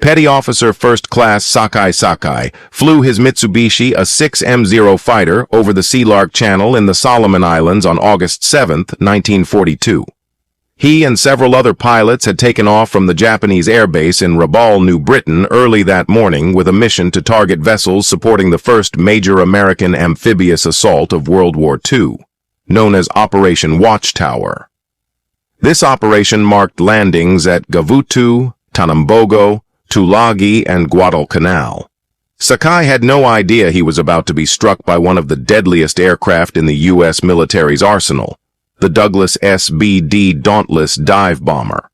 Petty Officer First Class Sakai flew his Mitsubishi a 6M0 fighter over the Sea Lark Channel in the Solomon Islands on August 7, 1942. He and several other pilots had taken off from the Japanese airbase in Rabaul, New Britain, early that morning with a mission to target vessels supporting the first major American amphibious assault of World War II, known as Operation Watchtower. This operation marked landings at Gavutu, Tanambogo, Tulagi, and Guadalcanal. Sakai had no idea he was about to be struck by one of the deadliest aircraft in the U.S. military's arsenal, the Douglas SBD Dauntless dive bomber.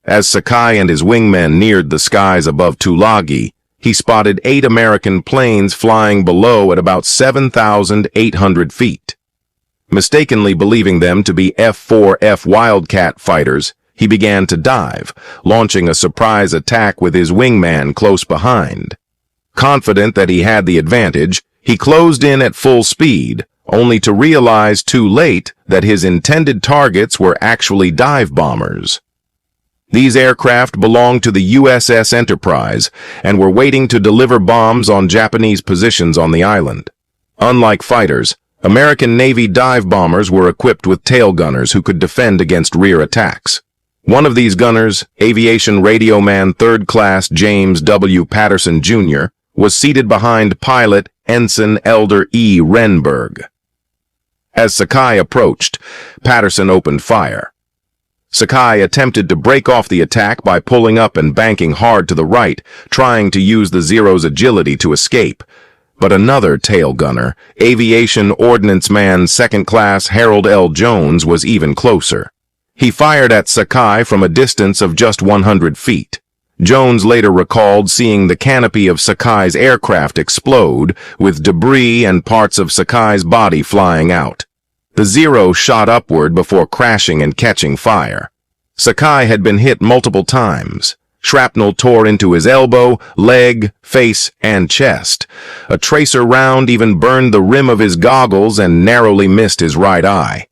As Sakai and his wingmen neared the skies above Tulagi, he spotted 8 American planes flying below at about 7,800 feet. Mistakenly believing them to be F-4F Wildcat fighters, he began to dive, launching a surprise attack with his wingman close behind. Confident that he had the advantage, he closed in at full speed, only to realize too late that his intended targets were actually dive bombers. These aircraft belonged to the USS Enterprise and were waiting to deliver bombs on Japanese positions on the island. Unlike fighters, American Navy dive bombers were equipped with tail gunners who could defend against rear attacks. One of these gunners, Aviation Radio Man 3rd Class James W. Patterson, Jr., was seated behind pilot Ensign Elder E. Renberg. As Sakai approached, Patterson opened fire. Sakai attempted to break off the attack by pulling up and banking hard to the right, trying to use the Zero's agility to escape. But another tail gunner, Aviation Ordnance Man 2nd Class Harold L. Jones, was even closer. He fired at Sakai from a distance of just 100 feet. Jones later recalled seeing the canopy of Sakai's aircraft explode, with debris and parts of Sakai's body flying out. The Zero shot upward before crashing and catching fire. Sakai had been hit multiple times. Shrapnel tore into his elbow, leg, face, and chest. A tracer round even burned the rim of his goggles and narrowly missed his right eye.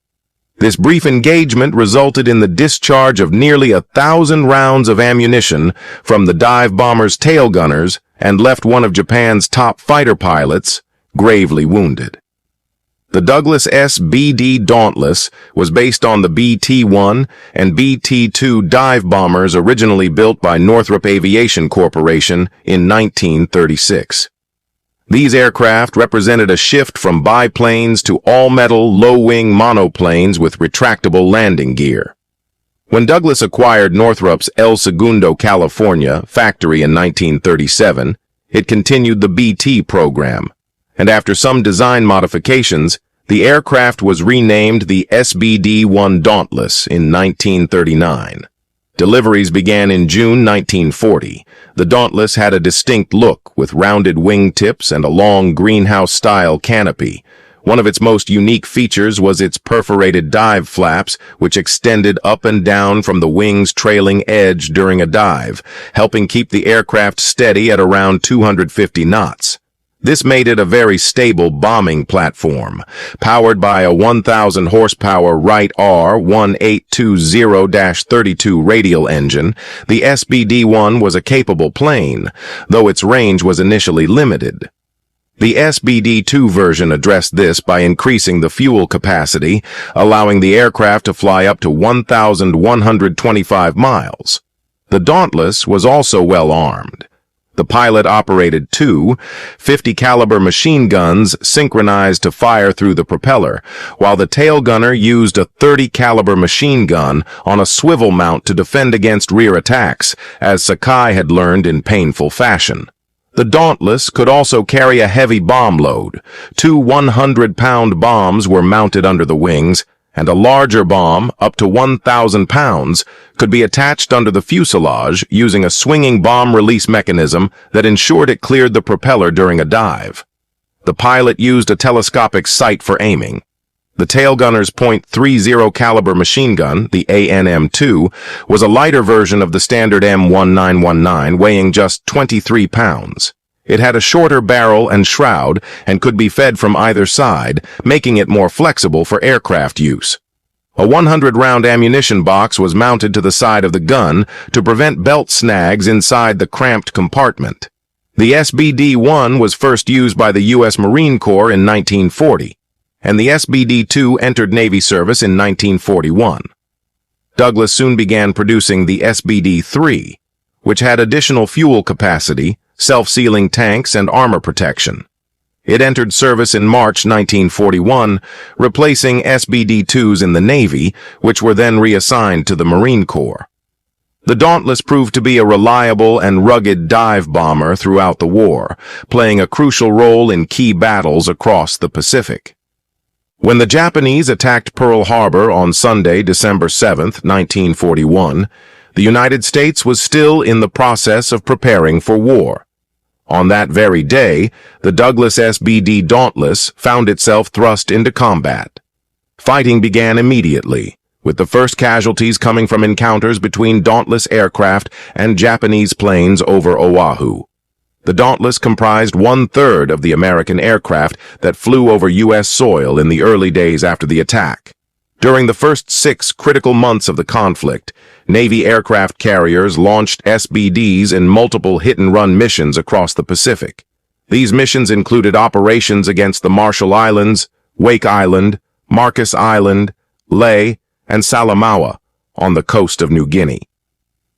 This brief engagement resulted in the discharge of nearly 1,000 rounds of ammunition from the dive bomber's tail gunners and left one of Japan's top fighter pilots gravely wounded. The Douglas SBD Dauntless was based on the BT-1 and BT-2 dive bombers originally built by Northrop Aviation Corporation in 1936. These aircraft represented a shift from biplanes to all-metal, low-wing monoplanes with retractable landing gear. When Douglas acquired Northrop's El Segundo, California factory in 1937, it continued the BT program, and after some design modifications, the aircraft was renamed the SBD-1 Dauntless in 1939. Deliveries began in June 1940. The Dauntless had a distinct look with rounded wingtips and a long greenhouse-style canopy. One of its most unique features was its perforated dive flaps, which extended up and down from the wing's trailing edge during a dive, helping keep the aircraft steady at around 250 knots. This made it a very stable bombing platform. Powered by a 1,000 horsepower Wright R-1820-32 radial engine, the SBD-1 was a capable plane, though its range was initially limited. The SBD-2 version addressed this by increasing the fuel capacity, allowing the aircraft to fly up to 1,125 miles. The Dauntless was also well armed. The pilot operated two 50-caliber machine guns synchronized to fire through the propeller, while the tail gunner used a 30-caliber machine gun on a swivel mount to defend against rear attacks, as Sakai had learned in painful fashion. The Dauntless could also carry a heavy bomb load. Two 100-pound bombs were mounted under the wings, and a larger bomb, up to 1,000 pounds, could be attached under the fuselage using a swinging bomb release mechanism that ensured it cleared the propeller during a dive. The pilot used a telescopic sight for aiming. The tail gunner's .30 caliber machine gun, the ANM-2, was a lighter version of the standard M1919, weighing just 23 pounds. It had a shorter barrel and shroud and could be fed from either side, making it more flexible for aircraft use. A 100-round ammunition box was mounted to the side of the gun to prevent belt snags inside the cramped compartment. The SBD-1 was first used by the U.S. Marine Corps in 1940, and the SBD-2 entered Navy service in 1941. Douglas soon began producing the SBD-3, which had additional fuel capacity, self-sealing tanks, and armor protection. It entered service in March 1941, replacing SBD-2s in the Navy, which were then reassigned to the Marine Corps. The Dauntless proved to be a reliable and rugged dive bomber throughout the war, playing a crucial role in key battles across the Pacific. When the Japanese attacked Pearl Harbor on Sunday, December 7, 1941, the United States was still in the process of preparing for war. On that very day, the Douglas SBD Dauntless found itself thrust into combat. Fighting began immediately, with the first casualties coming from encounters between Dauntless aircraft and Japanese planes over Oahu. The Dauntless comprised 1/3 of the American aircraft that flew over U.S. soil in the early days after the attack. During the first 6 critical months of the conflict, Navy aircraft carriers launched SBDs in multiple hit-and-run missions across the Pacific. These missions included operations against the Marshall Islands, Wake Island, Marcus Island, Lae, and Salamaua on the coast of New Guinea.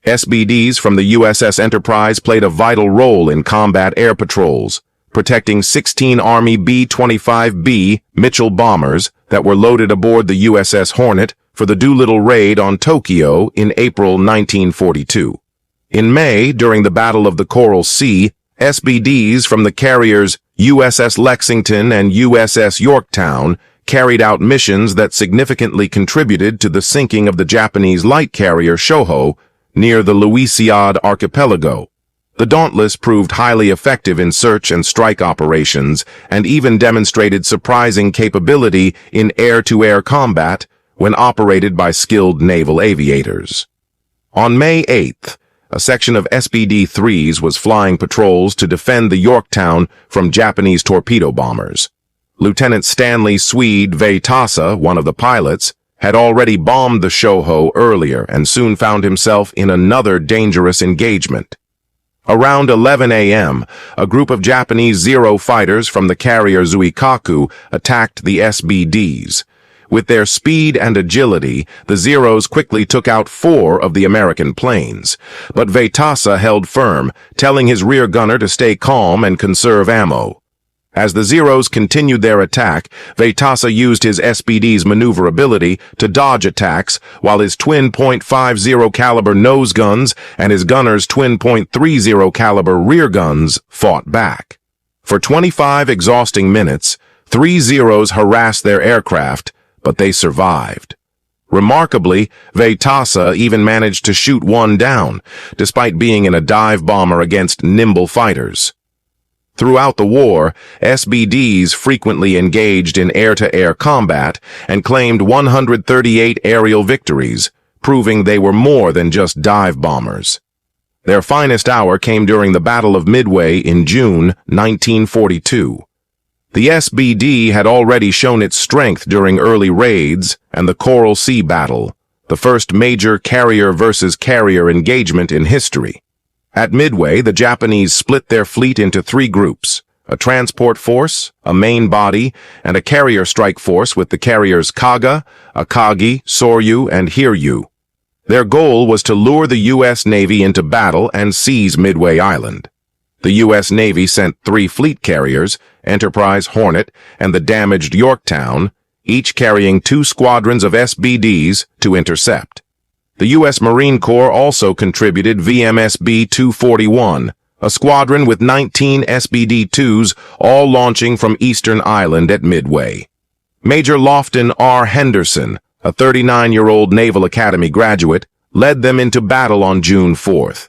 SBDs from the USS Enterprise played a vital role in combat air patrols, protecting 16 Army B-25B Mitchell bombers that were loaded aboard the USS Hornet for the Doolittle raid on Tokyo in April 1942. In May, during the Battle of the Coral Sea, SBDs from the carriers USS Lexington and USS Yorktown carried out missions that significantly contributed to the sinking of the Japanese light carrier Shoho near the Louisiade archipelago. The Dauntless proved highly effective in search and strike operations and even demonstrated surprising capability in air-to-air combat when operated by skilled naval aviators. On May 8th, a section of SBD-3s was flying patrols to defend the Yorktown from Japanese torpedo bombers. Lieutenant Stanley Swede Veitasa, one of the pilots, had already bombed the Shoho earlier and soon found himself in another dangerous engagement. Around 11 a.m., a group of Japanese Zero fighters from the carrier Zuikaku attacked the SBDs. With their speed and agility, the Zeros quickly took out 4 of the American planes. But Veitasa held firm, telling his rear gunner to stay calm and conserve ammo. As the Zeros continued their attack, Veitasa used his SBD's maneuverability to dodge attacks, while his twin .50 caliber nose guns and his gunner's twin .30 caliber rear guns fought back. For 25 exhausting minutes, 3 Zeros harassed their aircraft, but they survived. Remarkably, Veitasa even managed to shoot one down, despite being in a dive bomber against nimble fighters. Throughout the war, SBDs frequently engaged in air-to-air combat and claimed 138 aerial victories, proving they were more than just dive bombers. Their finest hour came during the Battle of Midway in June 1942. The SBD had already shown its strength during early raids and the Coral Sea Battle, the first major carrier versus carrier engagement in history. At Midway, the Japanese split their fleet into 3 groups, a transport force, a main body, and a carrier strike force with the carriers Kaga, Akagi, Soryu, and Hiryu. Their goal was to lure the U.S. Navy into battle and seize Midway Island. The U.S. Navy sent 3 fleet carriers, Enterprise, Hornet, and the damaged Yorktown, each carrying 2 squadrons of SBDs to intercept. The U.S. Marine Corps also contributed VMSB-241, a squadron with 19 SBD-2s, all launching from Eastern Island at Midway. Major Lofton R. Henderson, a 39-year-old Naval Academy graduate, led them into battle on June 4th.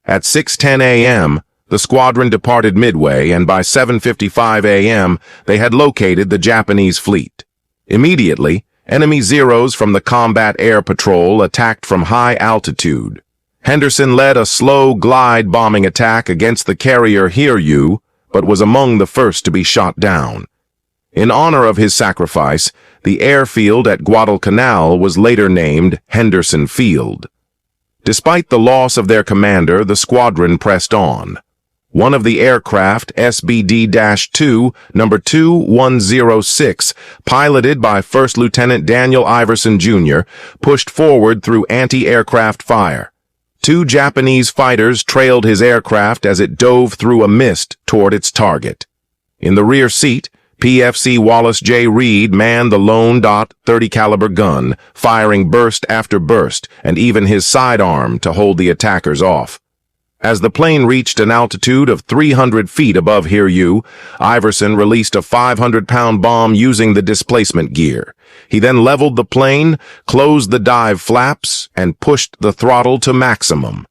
At 6:10 a.m., the squadron departed Midway, and by 7:55 a.m., they had located the Japanese fleet. Immediately, enemy Zeros from the Combat Air Patrol attacked from high altitude. Henderson led a slow glide bombing attack against the carrier Hiryu, but was among the first to be shot down. In honor of his sacrifice, The airfield at Guadalcanal was later named Henderson Field. Despite the loss of their commander, the squadron pressed on. One of the aircraft, SBD-2, number 2106, piloted by First Lieutenant Daniel Iverson, Jr., pushed forward through anti-aircraft fire. Two Japanese fighters trailed his aircraft as it dove through a mist toward its target. In the rear seat, PFC Wallace J. Reed manned the lone .30 caliber gun, firing burst after burst, and even his sidearm to hold the attackers off. As the plane reached an altitude of 300 feet above Hiryu, Iverson released a 500-pound bomb using the displacement gear. He then leveled the plane, closed the dive flaps, and pushed the throttle to maximum.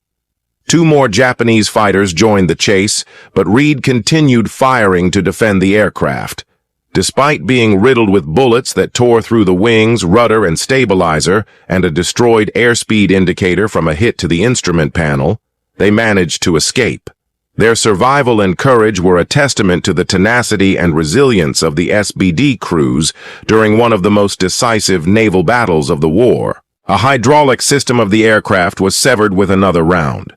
Two more Japanese fighters joined the chase, but Reed continued firing to defend the aircraft. Despite being riddled with bullets that tore through the wings, rudder, and stabilizer, and a destroyed airspeed indicator from a hit to the instrument panel, they managed to escape. Their survival and courage were a testament to the tenacity and resilience of the SBD crews during one of the most decisive naval battles of the war. A hydraulic system of the aircraft was severed with another round.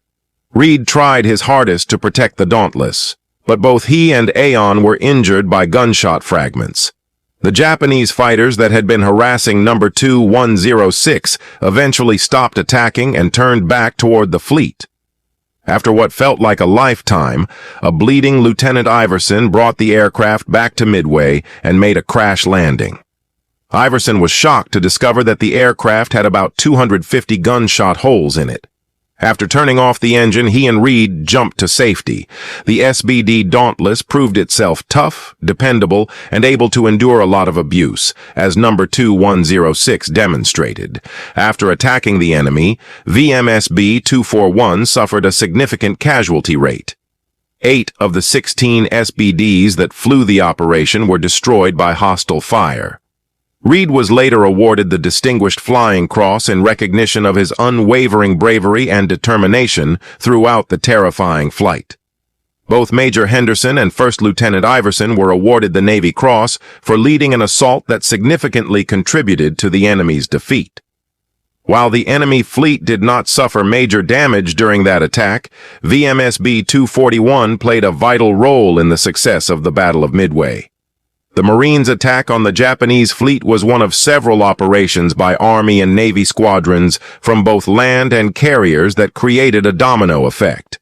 Reed tried his hardest to protect the Dauntless, but both he and Aon were injured by gunshot fragments. The Japanese fighters that had been harassing number 2106 eventually stopped attacking and turned back toward the fleet. After what felt like a lifetime, a bleeding Lieutenant Iverson brought the aircraft back to Midway and made a crash landing. Iverson was shocked to discover that the aircraft had about 250 gunshot holes in it. After turning off the engine, he and Reed jumped to safety. The SBD Dauntless proved itself tough, dependable, and able to endure a lot of abuse, as number 2106 demonstrated. After attacking the enemy, VMSB 241 suffered a significant casualty rate. 8 of the 16 SBDs that flew the operation were destroyed by hostile fire. Reed was later awarded the Distinguished Flying Cross in recognition of his unwavering bravery and determination throughout the terrifying flight. Both Major Henderson and First Lieutenant Iverson were awarded the Navy Cross for leading an assault that significantly contributed to the enemy's defeat. While the enemy fleet did not suffer major damage during that attack, VMSB 241 played a vital role in the success of the Battle of Midway. The Marines' attack on the Japanese fleet was one of several operations by Army and Navy squadrons from both land and carriers that created a domino effect.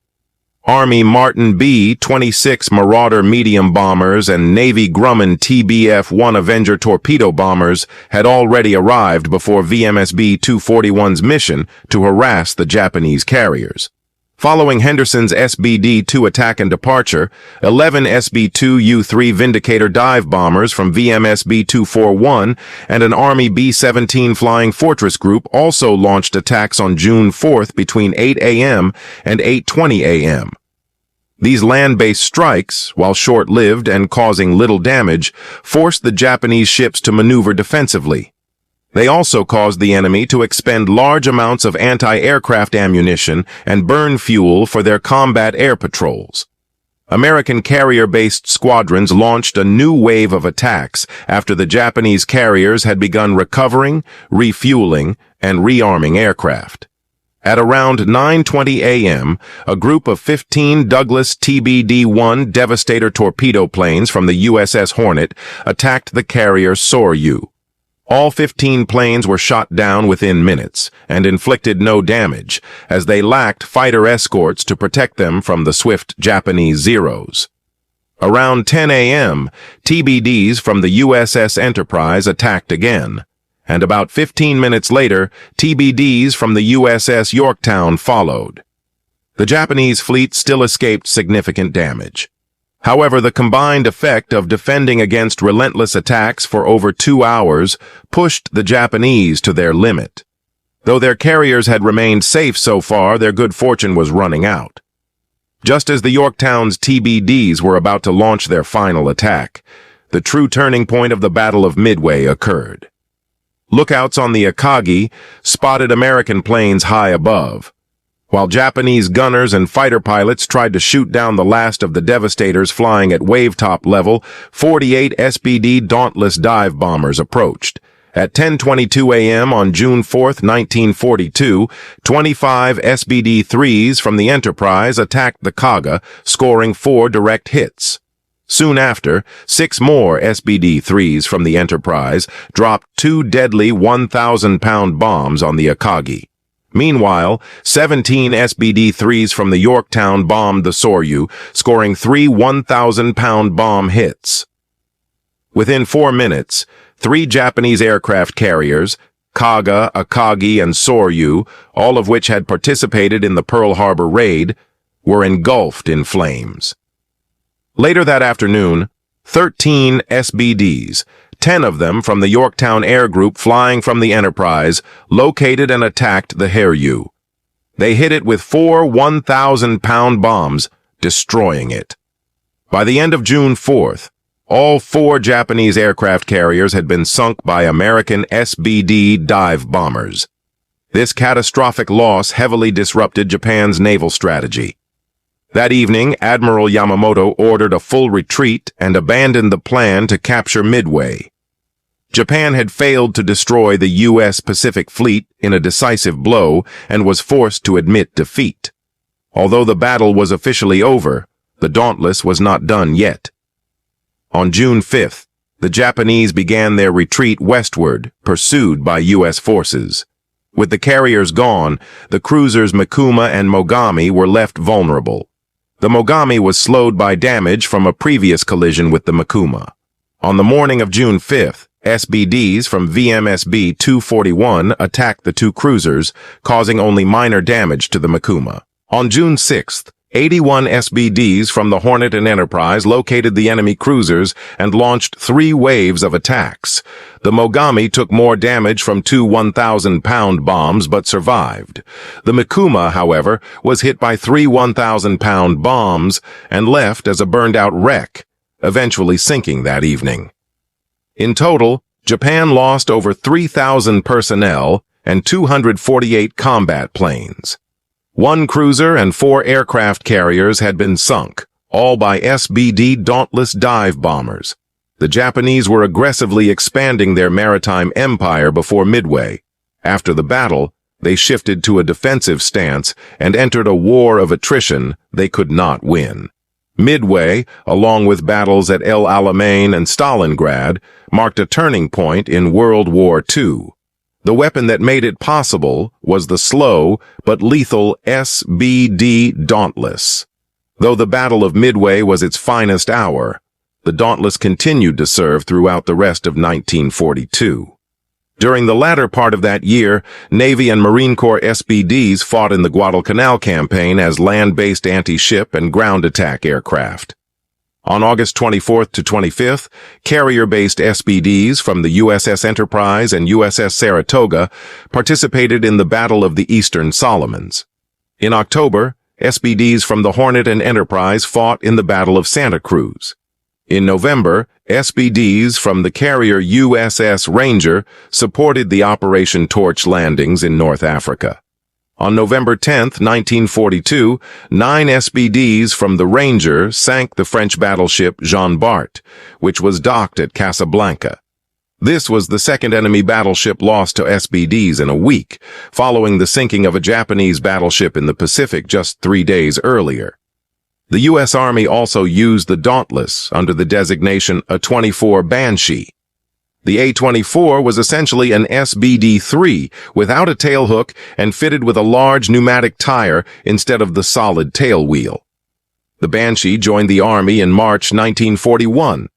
Army Martin B-26 Marauder medium bombers and Navy Grumman TBF-1 Avenger torpedo bombers had already arrived before VMSB 241's mission to harass the Japanese carriers. Following Henderson's SBD-2 attack and departure, 11 SB-2U-3 Vindicator dive bombers from VMSB-241 and an Army B-17 Flying Fortress group also launched attacks on June 4th between 8 a.m. and 8:20 a.m. These land-based strikes, while short-lived and causing little damage, forced the Japanese ships to maneuver defensively. They also caused the enemy to expend large amounts of anti-aircraft ammunition and burn fuel for their combat air patrols. American carrier-based squadrons launched a new wave of attacks after the Japanese carriers had begun recovering, refueling, and rearming aircraft. At around 9:20 a.m., a group of 15 Douglas TBD-1 Devastator torpedo planes from the USS Hornet attacked the carrier Soryu. All 15 planes were shot down within minutes and inflicted no damage, as they lacked fighter escorts to protect them from the swift Japanese Zeros. Around 10 a.m., TBDs from the USS Enterprise attacked again, and about 15 minutes later, TBDs from the USS Yorktown followed. The Japanese fleet still escaped significant damage. However, the combined effect of defending against relentless attacks for over 2 hours pushed the Japanese to their limit. Though their carriers had remained safe so far, their good fortune was running out. Just as the Yorktown's TBDs were about to launch their final attack, the true turning point of the Battle of Midway occurred. Lookouts on the Akagi spotted American planes high above. While Japanese gunners and fighter pilots tried to shoot down the last of the devastators flying at wave-top level, 48 SBD Dauntless dive bombers approached. At 10:22 a.m. on June 4, 1942, 25 SBD-3s from the Enterprise attacked the Kaga, scoring 4 direct hits. Soon after, 6 more SBD-3s from the Enterprise dropped 2 deadly 1,000-pound bombs on the Akagi. Meanwhile, 17 SBD-3s from the Yorktown bombed the Soryu, scoring 3 1,000-pound bomb hits. Within 4 minutes, 3 Japanese aircraft carriers, Kaga, Akagi, and Soryu, all of which had participated in the Pearl Harbor raid, were engulfed in flames. Later that afternoon, 13 SBDs, 10 of them from the Yorktown Air Group flying from the Enterprise, located and attacked the Haryu. They hit it with 4 1,000-pound bombs, destroying it. By the end of June 4th, all 4 Japanese aircraft carriers had been sunk by American SBD dive bombers. This catastrophic loss heavily disrupted Japan's naval strategy. That evening, Admiral Yamamoto ordered a full retreat and abandoned the plan to capture Midway. Japan had failed to destroy the U.S. Pacific Fleet in a decisive blow and was forced to admit defeat. Although the battle was officially over, the Dauntless was not done yet. On June 5th, the Japanese began their retreat westward, pursued by U.S. forces. With the carriers gone, the cruisers Mikuma and Mogami were left vulnerable. The Mogami was slowed by damage from a previous collision with the Mikuma. On the morning of June 5th, SBDs from VMSB 241 attacked the 2 cruisers, causing only minor damage to the Mikuma. On June 6th, 81 SBDs from the Hornet and Enterprise located the enemy cruisers and launched 3 waves of attacks. The Mogami took more damage from 2 1,000-pound bombs but survived. The Mikuma, however, was hit by 3 1,000-pound bombs and left as a burned-out wreck, eventually sinking that evening. In total, Japan lost over 3,000 personnel and 248 combat planes. 1 cruiser and 4 aircraft carriers had been sunk, all by SBD Dauntless dive bombers. The Japanese were aggressively expanding their maritime empire before Midway. After the battle, they shifted to a defensive stance and entered a war of attrition they could not win. Midway, along with battles at El Alamein and Stalingrad, marked a turning point in World War II. The weapon that made it possible was the slow but lethal SBD Dauntless. Though the Battle of Midway was its finest hour, the Dauntless continued to serve throughout the rest of 1942. During the latter part of that year, Navy and Marine Corps SBDs fought in the Guadalcanal campaign as land-based anti-ship and ground attack aircraft. On August 24th to 25th, carrier-based SBDs from the USS Enterprise and USS Saratoga participated in the Battle of the Eastern Solomons. In October, SBDs from the Hornet and Enterprise fought in the Battle of Santa Cruz. In November, SBDs from the carrier USS Ranger supported the Operation Torch landings in North Africa. On November 10, 1942, 9 SBDs from the Ranger sank the French battleship Jean Bart, which was docked at Casablanca. This was the second enemy battleship lost to SBDs in a week, following the sinking of a Japanese battleship in the Pacific just 3 days earlier. The U.S. Army also used the Dauntless under the designation A-24 Banshee. The A-24 was essentially an SBD-3 without a tailhook and fitted with a large pneumatic tire instead of the solid tail wheel. The Banshee joined the Army in March 1941,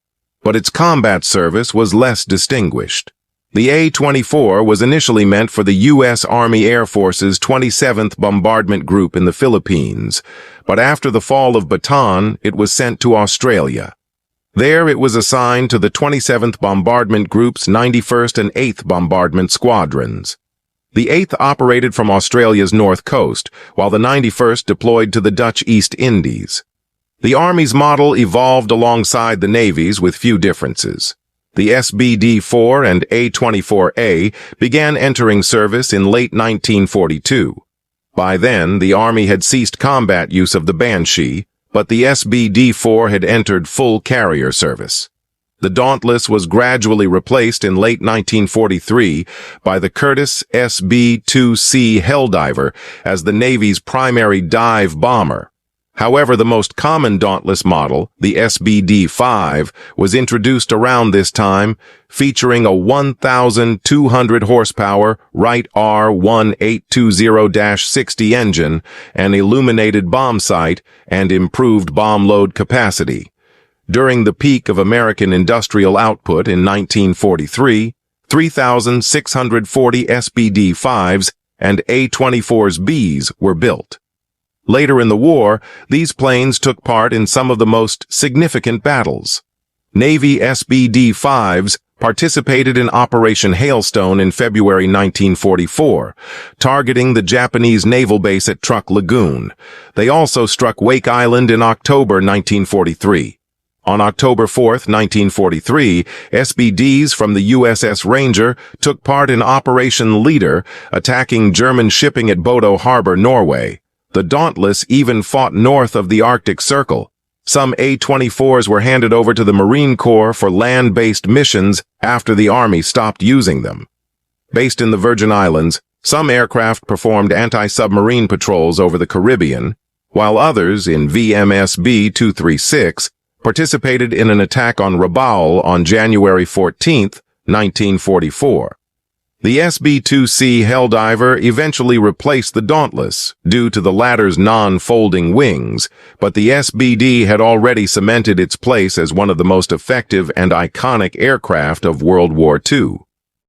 but its combat service was less distinguished. The A-24 was initially meant for the U.S. Army Air Force's 27th Bombardment Group in the Philippines, but after the fall of Bataan, it was sent to Australia. There it was assigned to the 27th Bombardment Group's 91st and 8th Bombardment Squadrons. The 8th operated from Australia's north coast, while the 91st deployed to the Dutch East Indies. The Army's model evolved alongside the Navy's with few differences. The SBD-4 and A-24A began entering service in late 1942. By then, the Army had ceased combat use of the Banshee, but the SBD-4 had entered full carrier service. The Dauntless was gradually replaced in late 1943 by the Curtiss SB-2C Helldiver as the Navy's primary dive bomber. However, the most common Dauntless model, the SBD-5, was introduced around this time, featuring a 1,200 horsepower Wright R1820-60 engine, an illuminated bomb sight, and improved bomb load capacity. During the peak of American industrial output in 1943, 3,640 SBD-5s and A-24Bs were built. Later in the war, these planes took part in some of the most significant battles. Navy SBD-5s participated in Operation Hailstone in February 1944, targeting the Japanese naval base at Truk Lagoon. They also struck Wake Island in October 1943. On October 4, 1943, SBDs from the USS Ranger took part in Operation Leader, attacking German shipping at Bodo Harbor, Norway. The Dauntless even fought north of the Arctic Circle. Some A-24s were handed over to the Marine Corps for land-based missions after the Army stopped using them. Based in the Virgin Islands, some aircraft performed anti-submarine patrols over the Caribbean, while others, in VMS B-236, participated in an attack on Rabaul on January 14, 1944. The SB-2C Helldiver eventually replaced the Dauntless due to the latter's non-folding wings, but the SBD had already cemented its place as one of the most effective and iconic aircraft of World War II.